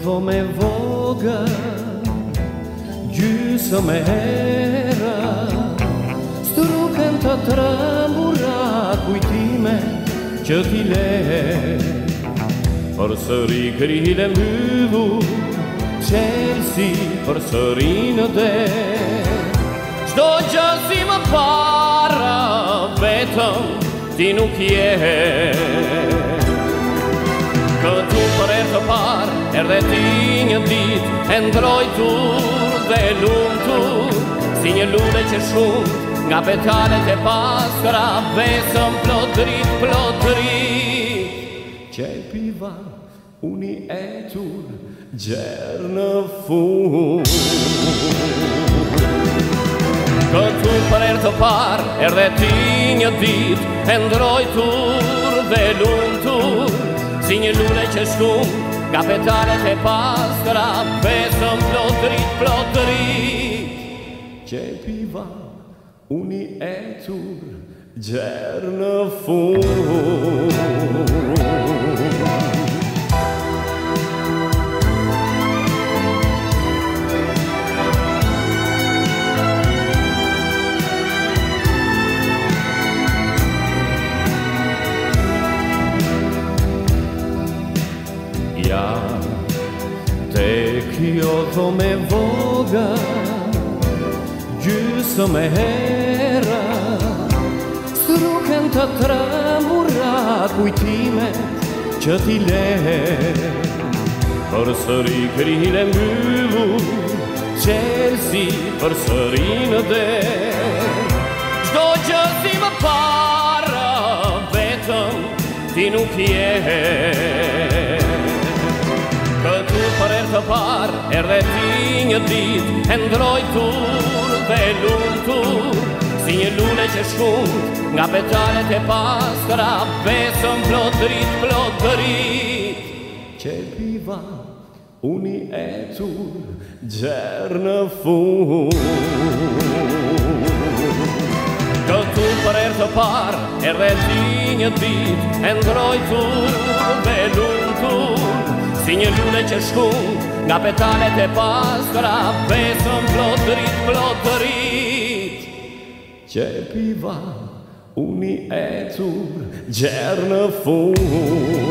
do me vogël, gjysmë e hera, struken të trembura kujtime që t'i le. Për sëri krile mbyllur, qelsi për sëri në der. Çdo gjë si më para, vetëm ti nuk je. Këtu për herë të parë, erdhe ti një ditë, e ndrojtur dhe lumtur, si një lule që shumë, nga petalet e paskra, besëm plot dritë, qepiva uni etur, gjerë në fund. Këtu për herë të parë, erdhe ti një ditë, e ndrojtur dhe lumtur, si një lule që shumë, nga petalet e paskra, besëm plot dritë, qepiva uni etur, gjerë në fund. Ja, te kjo do me vogël, gjysmë e hera, struken të trembura kujtime që t'i le. Për sëri krile mbyllur, qelsi për sëri në der. Çdo gjë si më para, vetëm ti nuk je. Këtu për herë të parë, erdhe ti një ditë, e ndrojtur dhe lumtur, si një lule që shumë, nga petalet e paskra, besëm plot dritë, qepiva uni etur, gjerë në fund. Këtu për herë të parë, erdhe ti një ditë, e ndrojtur dhe lumtur, si një lule që shkun, nga petalet e paskra, besëm plot dritë, qepiva uni etur, gjerë në fund.